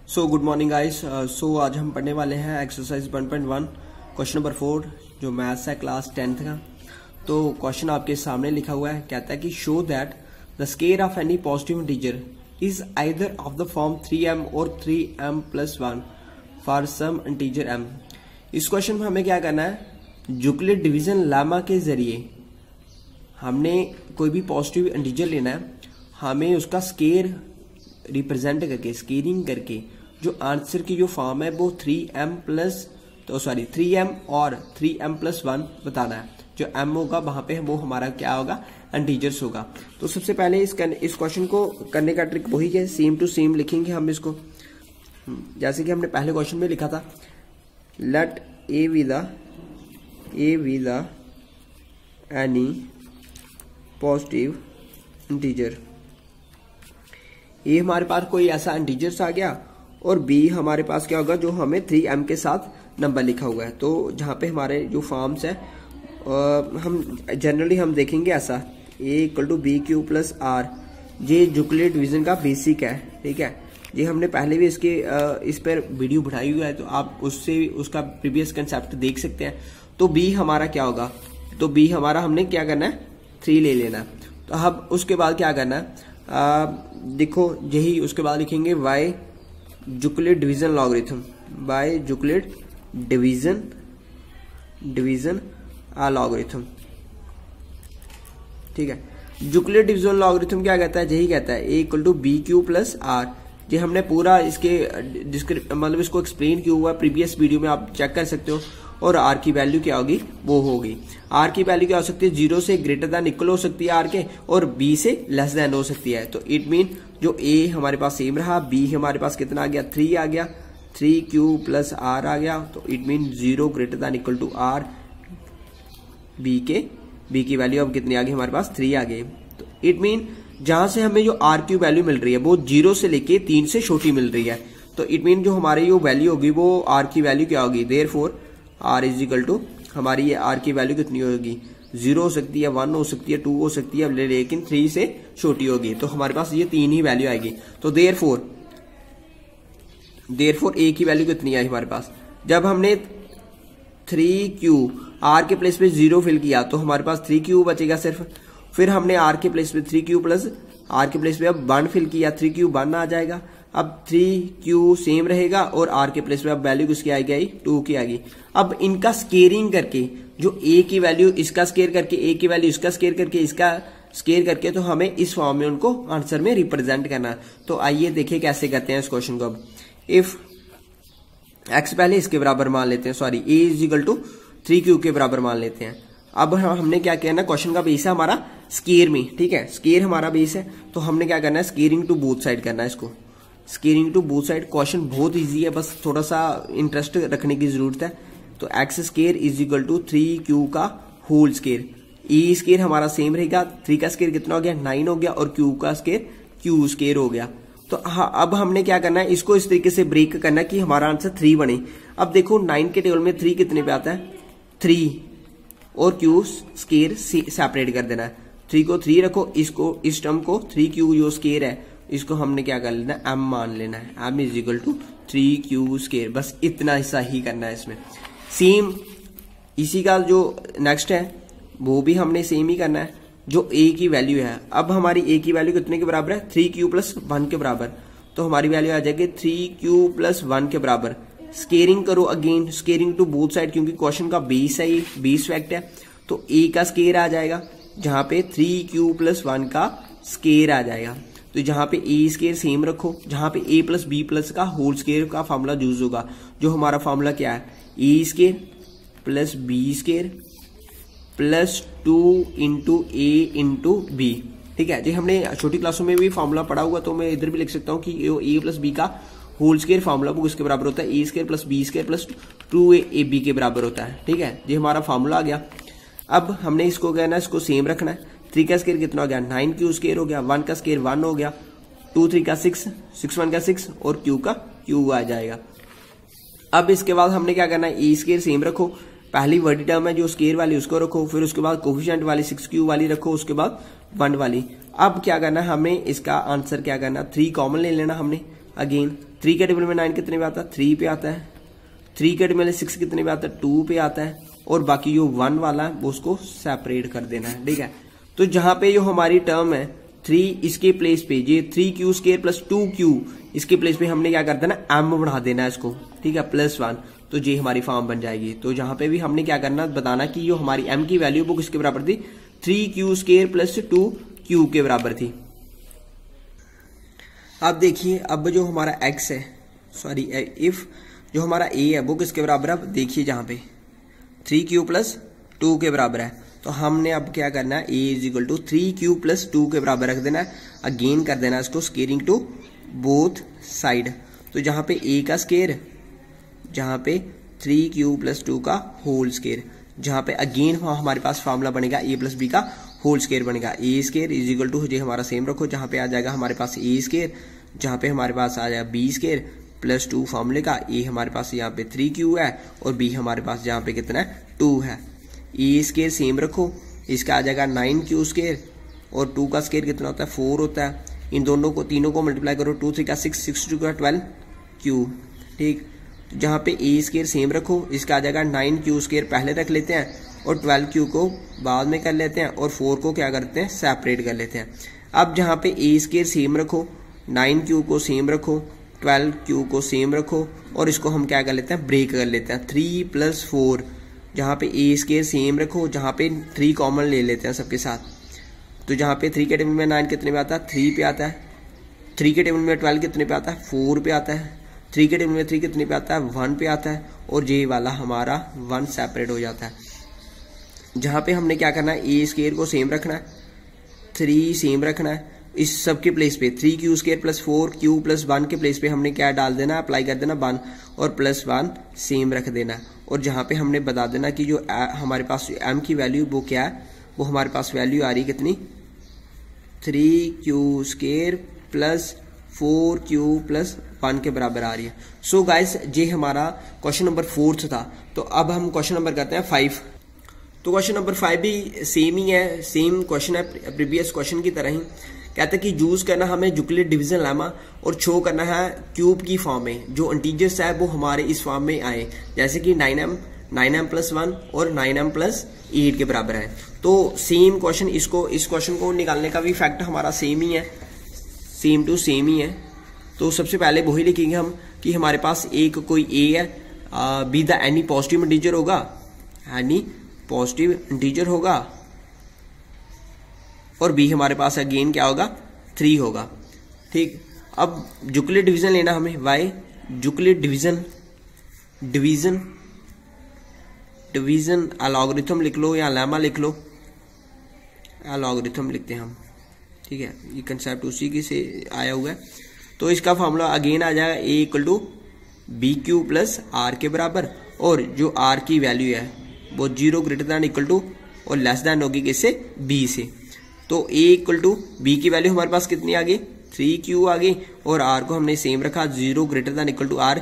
Good morning guys. आज हम पढ़ने वाले हैं एक्सरसाइज 1.1 क्वेश्चन नंबर 4 जो मैथ्स है क्लास 10th का। तो क्वेश्चन आपके सामने लिखा हुआ है, कहता है कि show that the square of any positive integer is either of the form 3m और 3m+1 for some integer m। इस क्वेश्चन में हमें क्या करना है, यूक्लिड डिवीजन लेमा के जरिए हमने कोई भी पॉजिटिव इंटीजर लेना है, हमें उसका स्केयर रिप्रेजेंट करके स्केयरिंग करके जो आंसर की जो फॉर्म है वो 3m और 3m+1 बताना है। जो m होगा वहां पे वो हमारा क्या होगा, इंटीजर्स होगा। तो सबसे पहले इस क्वेश्चन को करने का ट्रिक वही है, सेम टू सेम लिखेंगे हम इसको, जैसे कि हमने पहले क्वेश्चन में लिखा था। Let a with any positive integer, a हमारे पास कोई ऐसा इंटीजर्स आ गया और बी हमारे पास क्या होगा, जो हमें 3m के साथ नंबर लिखा हुआ है। तो जहां पे हमारे जो फॉर्म्स है हम जनरली हम देखेंगे ऐसा, a = bq + r, ये यूक्लिड डिवीजन का बेसिक है। ठीक है, ये हमने पहले भी इस पर वीडियो बनाई हुआ है, तो आप उससे उसका प्रीवियस कंसेप्ट देख सकते हैं। तो b हमारा क्या होगा, तो b हमारा हमने क्या करना है, 3 ले लेना। तो अब उसके बाद क्या करना है, देखो यही उसके बाद लिखेंगे y Euclid division logarithm, y Euclid division logarithm. ठीक है, यूक्लिड डिवीजन लॉगरिथम क्या कहता है, यही कहता है a = bq + r। ये हमने पूरा इसके मतलब इसको एक्सप्लेन किया हुआ है प्रीवियस वीडियो में, आप चेक कर सकते हो। और r की वैल्यू क्या होगी, वो होगी, r की वैल्यू क्या हो सकती है, 0 से ग्रेटर दैन इक्वल हो सकती है r के, और b से लेस दैन हो सकती है। तो इट मीन जो a हमारे पास सेम रहा, b हमारे पास कितना आ गया, 3 आ गया, 3q + r आ गया। तो it mean 0 greater than equal to r, b की वैल्यू अब कितनी आ गई हमारे पास, 3 आ गई। तो इट मीन जहां से हमें जो r की वैल्यू मिल रही है वो 0 से लेके 3 से छोटी मिल रही है। तो इट मीन जो हमारी जो वैल्यू होगी वो r की वैल्यू क्या होगी, देयरफॉर r = हमारी ये r की वैल्यू कितनी होगी, 0 हो सकती है, 1 हो सकती है, 2 हो सकती है, लेकिन 3 से छोटी होगी। तो हमारे पास ये 3 ही वैल्यू आएगी। तो देयरफॉर a की वैल्यू कितनी आई हमारे पास, जब हमने 3q r के प्लेस पे 0 फिल किया तो हमारे पास 3q बचेगा सिर्फ। फिर हमने r के प्लेस पे 3q + r के प्लेस पे अब 1 फिल किया, 3q 1 आ जाएगा। अब 3q सेम रहेगा और r के प्लेस पे अब वैल्यू किसकी आएगी, 2 की आएगी। अब इनका स्केयरिंग करके जो a की वैल्यू इसका स्केयर करके, a की वैल्यू इसका स्केयर करके, इसका स्केयर करके, तो हमें इस फॉर्म में उनको आंसर में रिप्रेजेंट करना। तो आइए देखिए कैसे करते हैं इस क्वेश्चन को। अब इफ x पहले इसके बराबर मान लेते हैं, सॉरी a = 3q के बराबर मान लेते हैं। अब हमने क्या कहना, क्वेश्चन का बेस है हमारा स्केयर में। ठीक है, स्केयर हमारा बेस है, तो हमने क्या करना है, स्केयरिंग टू बोथ साइड करना है इसको, squaring to both side. Question बहुत इजी है, बस थोड़ा सा इंटरेस्ट रखने की जरूरत है। तो x स्केयर = 3q का होल स्केयर, e स्केयर हमारा सेम रहेगा, 3 का स्केयर कितना हो गया, 9 हो गया, और q का स्केयर q स्केयर हो गया। तो हाँ, अब हमने क्या करना है, इसको इस तरीके से ब्रेक करना है कि हमारा आंसर 3 बने। अब देखो 9 के टेबल में 3 कितने पे आता है, 3, और q स्केयर सेपरेट कर देना है। 3 को 3 रखो, इसको इस टर्म को 3q जो स्केयर है इसको हमने क्या कर लेना है, m मान लेना है, m = 3q स्केयर। बस इतना हिस्सा ही करना है इसमें। सेम इसी का जो नेक्स्ट है वो भी हमने सेम ही करना है, जो a की वैल्यू है। अब हमारी a की वैल्यू कितने के बराबर है, 3q + 1 के बराबर। तो हमारी वैल्यू आ जाएगी 3q + 1 के बराबर। स्केयरिंग करो again, squaring to both side, क्योंकि क्वेश्चन का बेस है, ये बेस फैक्ट है। तो a का स्केयर आ जाएगा, जहां पे 3q + 1 का स्केयर आ जाएगा। तो जहां पे a स्केयर सेम रखो, जहां पे a + b+ का होल स्केयर का फॉर्मूला यूज होगा। जो हमारा फॉर्मूला क्या है, a square + b square + 2 × a × b। ठीक है जी, हमने छोटी क्लासों में भी फॉर्मूला पढ़ा हुआ, तो मैं इधर भी लिख सकता हूँ कि a + b का होल स्केयर फॉर्मूला वो किसके बराबर होता है, a square + b square + 2ab के बराबर होता है। ठीक है, ये हमारा फॉर्मूला आ गया। अब हमने इसको क्या है, इसको सेम रखना है। 3 का स्केयर कितना हो गया, 9q स्केयर हो गया, 1 का स्केयर 1 हो गया, 2 3 का 6, 6 1 का 6, और q का q आ जाएगा। अब इसके बाद हमने क्या करना है, a स्केयर सेम रखो, पहली वर्डी टर्म है जो स्केयर वाली उसको रखो, फिर उसके बाद कोफिशिएंट वाली 6q वाली रखो, उसके बाद 1 वाली। अब क्या करना है, हमें इसका आंसर क्या करना, 3 कॉमन ले लेना हमने। अगेन 3 के टेबल में 9 कितने पे आता है, 3 पे आता है। 3 के टेबल में 6 कितने पे आता है, 2 पे आता है। और बाकी जो 1 वाला है वो उसको सेपरेट कर देना है, ठीक है। तो जहां पे जो हमारी टर्म है 3, इसके प्लेस पे ये 3q² प्लस 2q, इसके प्लेस पे हमने क्या कर देना, m बढ़ा देना है इसको, ठीक है, +1। तो ये हमारी फॉर्म बन जाएगी। तो जहां पे भी हमने क्या करना, बताना कि जो हमारी m की वैल्यू वो किसके बराबर थी, 3q² प्लस 2q के बराबर थी। अब देखिए, अब जो हमारा x है, सॉरी इफ जो हमारा a है वो किसके बराबर है, अब देखिए जहां पे 3q प्लस 2 के बराबर है। तो हमने अब क्या करना है, a = 3q प्लस 2 के बराबर रख देना है। अगेन कर देना है इसको स्केयरिंग टू बोथ साइड। तो जहां पे a का स्केयर, जहां पे 3q प्लस 2 का होल स्केयर, जहां पे अगेन हमारे पास फॉर्मूला बनेगा a प्लस b का होल स्केयर बनेगा। a स्केयर = जो हमारा सेम रखो, जहां पे आ जाएगा हमारे पास a स्केयर, जहां पे हमारे पास आ जाएगा b स्केयर प्लस 2 फॉर्मूले का। a हमारे पास यहाँ पे 3q है और b हमारे पास जहां पे कितना है, 2 है। a स्केयर सेम रखो, इसका आ जाएगा 9q स्केयर और 2 का स्केयर कितना होता है, 4 होता है। इन दोनों को, तीनों को मल्टीप्लाई करो, 2 3 का 6, 6 2 का 12q, ठीक। जहां पे a स्केयर सेम रखो, इसका आ जाएगा 9q स्केयर पहले रख लेते हैं और 12q को बाद में कर लेते हैं और 4 को क्या करते हैं, सेपरेट कर लेते हैं। अब जहां पे a स्केयर सेम रखो, 9q को सेम रखो, 12q को सेम रखो और इसको हम क्या कर लेते हैं, ब्रेक कर लेते हैं। 3 + 4, जहां पे a स्केयर सेम रखो, जहां पे 3 कॉमन ले लेते हैं सबके साथ। तो जहां पे 3 के टेबल में 9 कितने पे आता है, 3 पे आता है। 3 के टेबल में 12 कितने पे आता है, 4 पे आता है। 3 के टेबल में 3 कितने पे आता है, 1 पे आता है। और ये वाला हमारा 1 सेपरेट हो जाता है। जहां पे हमने क्या करना है, a स्केयर को सेम रखना है, 3 सेम रखना है। इस सब के प्लेस पे 3q² प्लस 4q प्लस 1 के प्लेस पे हमने क्या डाल देना, अप्लाई कर देना 1 और +1 सेम रख देना। और जहां पे हमने बता देना कि जो हमारे पास m की वैल्यू वो क्या है, वो हमारे पास वैल्यू आ रही है कितनी, 3q² प्लस 4q प्लस 1 के बराबर आ रही है। सो गाइस, ये हमारा क्वेश्चन नंबर 4 था। तो अब हम क्वेश्चन नंबर करते हैं 5। तो क्वेश्चन नंबर 5 भी सेम ही है, सेम क्वेश्चन है प्रीवियस क्वेश्चन की तरह ही। कहता है कि यूज करना हमें यूक्लिड डिवीजन लेमा और शो करना है क्यूब की फॉर्म में, जो इंटीजर्स है वो हमारे इस फॉर्म में आए, जैसे कि 9m + 1 और 9m + 8 के बराबर है। तो सेम क्वेश्चन, इस क्वेश्चन को निकालने का भी फैक्ट हमारा सेम ही है, सेम टू सेम ही है। तो सबसे पहले वही लिखेंगे हम कि हमारे पास एक कोई a है, be the any positive integer होगा, एनी पॉजिटिव इंटीजर होगा, और b हमारे पास अगेन क्या होगा, 3 होगा, ठीक। अब यूक्लिड डिवीजन लेना हमें, y यूक्लिड डिवीजन अलॉगरिथम लिख लो या लेमा लिख लो, अलॉगरिथम लिखते हैं हम, ठीक है। ये कंसेप्ट उसी की से आया हुआ है। तो इसका फॉर्मूला अगेन आ जाएगा a = bq प्लस r के बराबर, और जो r की वैल्यू है वो 0 > और लेस देन होगी किससे, b से। तो a = b की वैल्यू हमारे पास कितनी आ गई, 3q आ गई, और r को हमने सेम रखा, 0 > r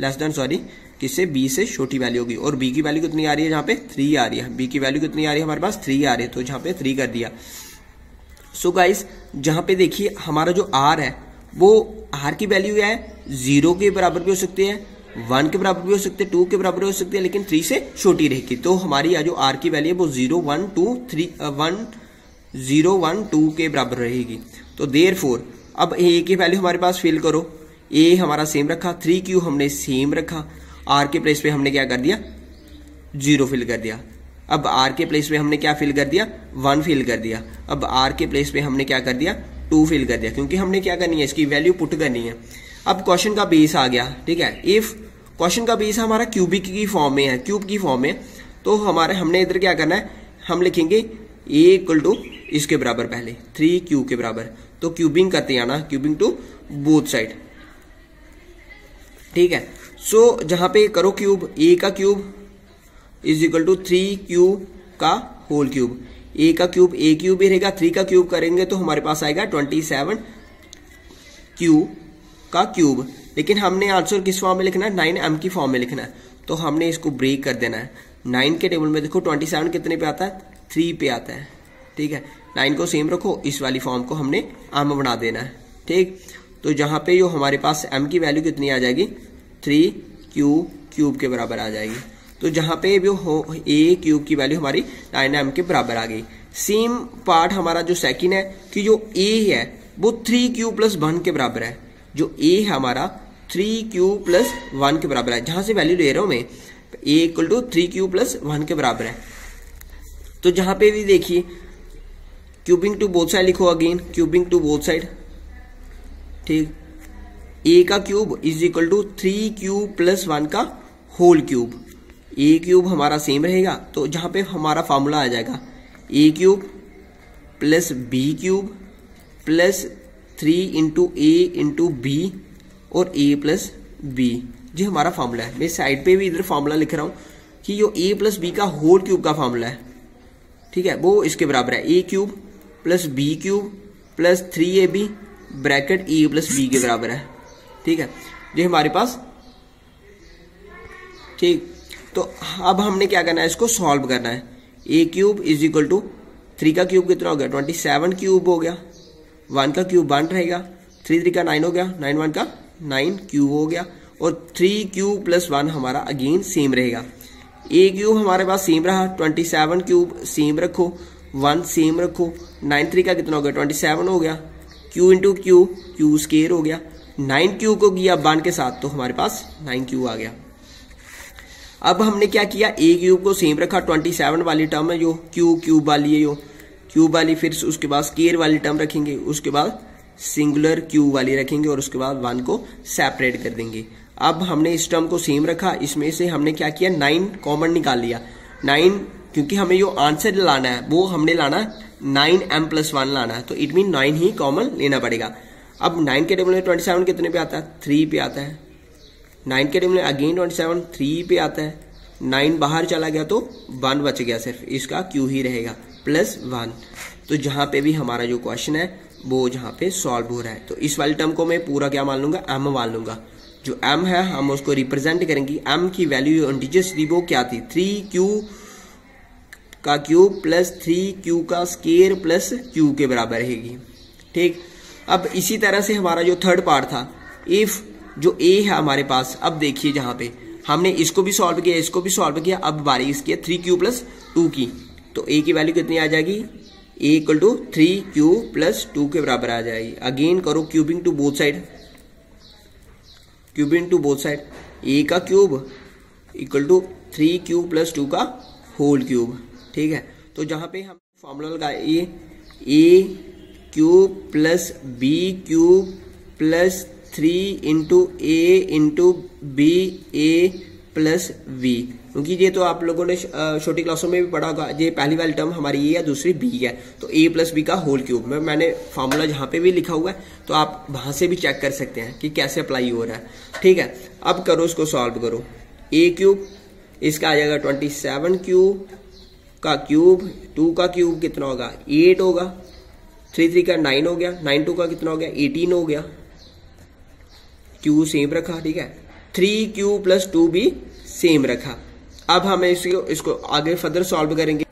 लेस देन सॉरी किससे, b से छोटी वैल्यू होगी। और b की वैल्यू कितनी आ रही है, जहां पे 3 आ रही है, b की वैल्यू कितनी आ रही है हमारे पास, 3 आ रही है, तो जहां पे 3 कर दिया। सो गाइस, जहां पे देखिए हमारा जो r है वो r की वैल्यू है 0 के बराबर भी हो सकती है, 1 के बराबर भी हो सकते हैं, 2 के बराबर हो सकते हैं, लेकिन 3 से छोटी रहेगी। तो हमारी जो r की वैल्यू है वो 0 1 2 के बराबर रहेगी। तो देयरफॉर अब a की वैल्यू हमारे पास फिल करो, a हमारा सेम रखा, 3q हमने सेम रखा, r के प्लेस पे हमने क्या कर दिया, 0 फिल कर दिया। अब r के प्लेस पे हमने क्या फिल कर दिया, 1 फिल कर दिया। अब r के प्लेस पे हमने क्या कर दिया, 2 फिल कर दिया, क्योंकि हमने क्या करनी है, इसकी वैल्यू पुट करनी है। अब क्वेश्चन का बेस आ गया, ठीक है। इफ क्वेश्चन का बेस हमारा क्यूबिक की फॉर्म में है, क्यूब की फॉर्म में, तो हमने इधर क्या करना है, हम लिखेंगे a = इसके बराबर, पहले 3q के बराबर। तो क्यूबिंग करते आना, क्यूबिंग टू बोथ साइड, ठीक है। सो जहां पे करो क्यूब, a का क्यूब = 3q का होल क्यूब, a का क्यूब a क्यूब ही रहेगा, 3 का क्यूब करेंगे तो हमारे पास आएगा 27q का क्यूब। लेकिन हमने आंसर किस फॉर्म में लिखना है, 9m की फॉर्म में लिखना है। तो हमने इसको ब्रेक कर देना है। 9 के टेबल में देखो 27 कितने पे आता है, 3 पे आता है, ठीक है। 9 को सेम रखो, इस वाली फॉर्म को हमने m बना देना है, ठीक। तो जहां पे जो हमारे पास m की वैल्यू कितनी आ जाएगी 3q क्यूब के बराबर आ जाएगी। तो जहां पे जो a क्यूब की वैल्यू हमारी 9m के बराबर आ गई। सेम पार्ट हमारा जो सेकंड है कि जो a है वो 3q प्लस 1 के बराबर है। जो a है हमारा 3q प्लस 1 के बराबर है। जहां से वैल्यू ले रहा हूं मैं a equal to 3q plus 1 के बराबर है। तो जहां पे भी देखिए क्यूबिंग टू बोथ साइड लिखो, again cubing to both side, ठीक। a का cube is equal to 3q plus 1 का होल क्यूब। a क्यूब हमारा सेम रहेगा, तो जहां पे हमारा फॉर्मूला आ जाएगा a cube plus b cube plus 3 into a into b और a प्लस b, जी हमारा फॉर्मूला है। मैं साइड पे भी इधर फॉर्मूला लिख रहा हूं कि जो a प्लस बी का होल क्यूब का फॉर्मूला है, ठीक है, वो इसके बराबर है a cube plus b cube plus 3ab bracket a plus b के बराबर है, ठीक है, ये हमारे पास, ठीक। तो अब हमने क्या करना है, इसको सॉल्व करना है। a cube is equal to 3 का क्यूब कितना हो गया 27 क्यूब हो गया, 1 का क्यूब 1 रहेगा, 3 3 का 9 हो गया, 9 1 का 9 क्यूब हो गया, और 3 क्यूब प्लस 1 हमारा अगेन सेम रहेगा। a क्यूब हमारे पास सेम रहा, 27 क्यूब सेम रखो, 1 सेम रखो, 9 3 का कितना हो गया 27 हो गया, q इंटू क्यू स्केयर हो गया, 9 क्यू को किया 1 के साथ तो हमारे पास 9 क्यू आ गया। अब हमने क्या किया, a क्यूब को सेम रखा, 27 वाली टर्म है जो क्यूब वाली है, जो क्यूब वाली, फिर उसके बाद स्केयर वाली टर्म रखेंगे, उसके बाद सिंगुलर क्यूब वाली रखेंगे और उसके बाद 1 को सेपरेट कर देंगे। अब हमने इस टर्म को सेम रखा, इसमें से हमने क्या किया 9 कॉमन निकाल लिया। 9 क्योंकि हमें जो आंसर लाना है वो हमने लाना है 9m प्लस 1 लाना है, तो इट मीन 9 ही कॉमन लेना पड़ेगा। अब 9 के टेबल में 27 कितने पे आता है 3 पे आता है, 9 के टेबल में अगेन 27 3 पे आता है, 9 बाहर चला गया तो 1 बच गया, सिर्फ इसका q ही रहेगा प्लस 1। तो जहां पे भी हमारा जो क्वेश्चन है वो जहां पे सॉल्व हो रहा है, तो इस वाली टर्म को मैं पूरा क्या मान लूंगा m मान लूंगा। जो m है हम उसको रिप्रेजेंट करेंगे, m की वैल्यू इंटीजर्स थी वो क्या थी 3q का क्यूब प्लस 3q का स्केयर प्लस q के बराबर रहेगी, ठीक। अब इसी तरह से हमारा जो थर्ड पार्ट था, इफ जो a है हमारे पास, अब देखिए जहां पे हमने इसको भी सॉल्व किया इसको भी सॉल्व किया, अब बारी इसकी है 3q प्लस 2 की, तो a की वैल्यू कितनी आ जाएगी a equal to 3q plus 2 के बराबर आ जाएगी। अगेन करो cubing to both side, cubing to both side, a का cube equal to 3q plus 2 का होल क्यूब, ठीक है। तो जहां पे हम फॉर्मूला लगाए a cube plus b cube plus 3 into a into b a plus v, क्योंकि ये तो आप लोगों ने छोटी क्लासों में भी पढ़ा होगा, ये पहली वाली टर्म हमारी ए है, दूसरी b है, तो a प्लस बी का होल क्यूब में मैंने फॉर्मूला जहां पे भी लिखा हुआ है, तो आप वहां से भी चेक कर सकते हैं कि कैसे अप्लाई हो रहा है, ठीक है। अब करो इसको सॉल्व करो, a क्यूब इसका आ जाएगा 27 क्यूब का क्यूब, 2 का क्यूब कितना होगा 8 होगा, 3 3 का 9 हो गया, 9 2 का कितना हो गया 18 हो गया, q सेम रखा, ठीक है, 3q प्लस 2 भी सेम रखा। अब हमें इसको आगे फर्दर सॉल्व करेंगे,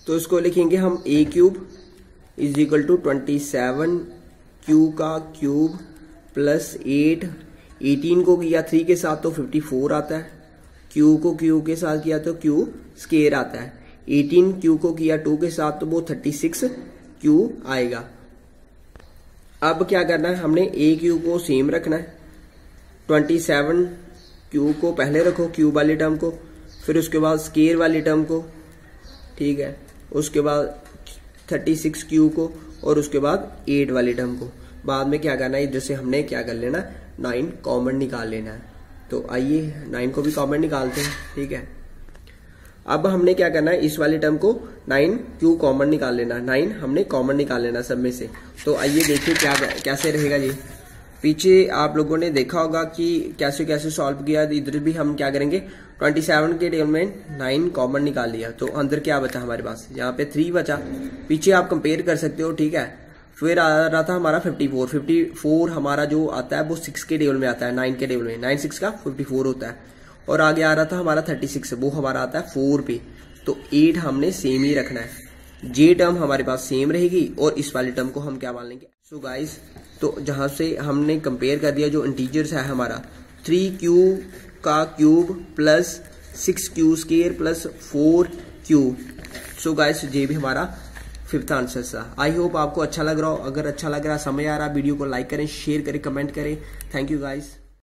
तो इसको लिखेंगे हम a cube is equal to 27q का क्यूब प्लस 8, 18 को किया 3 के साथ तो 54 आता है, q को q के साथ किया तो q स्केयर आता है, 18q को किया 2 के साथ तो वो 36q आएगा। अब क्या करना है, हमने a क्यू को सेम रखना है, 27q को पहले रखो क्यूब वाली टर्म को, फिर उसके बाद स्केयर वाली टर्म को, ठीक है, उसके बाद 36q को और उसके बाद 8 वाली टर्म को। बाद में क्या करना है, इधर से हमने क्या कर लेना 9 कॉमन निकाल लेना है, तो आइए 9 को भी कॉमन निकालते हैं, ठीक है। अब हमने क्या करना है, इस वाली टर्म को 9q कॉमन निकाल लेना, 9 हमने कॉमन निकाल लेना सब में से। तो आइए देखिए क्या कैसे रहेगा जी। पीछे आप लोगों ने देखा होगा कि कैसे कैसे सॉल्व किया, इधर भी हम क्या करेंगे 27 के टेबल में 9 कॉमन निकाल लिया, तो अंदर क्या बचा हमारे पास, यहाँ पे 3 बचा, पीछे आप कंपेयर कर सकते हो, ठीक है। फिर आ रहा था हमारा 54 हमारा जो आता है वो 6 के टेबल में आता है, 9 के टेबल में 9 6 का 54 होता है, और आगे आ रहा था हमारा 36 वो हमारा आता है 4 पे, तो 8 हमने सेम ही रखना है, जे टर्म हमारे पास सेम रहेगी और इस वाली टर्म को हम क्या मान लेंगे। सो गाइस, तो जहां से हमने कंपेयर कर दिया, जो इंटीजर्स है हमारा 3q का cube plus 6q square plus 4q। So guys, ये भी हमारा 5th आंसर था। आई होप आपको अच्छा लग रहा हो। अगर अच्छा लग रहा, समझ आ रहा वीडियो को लाइक करें, शेयर करें, कमेंट करें। Thank you guys.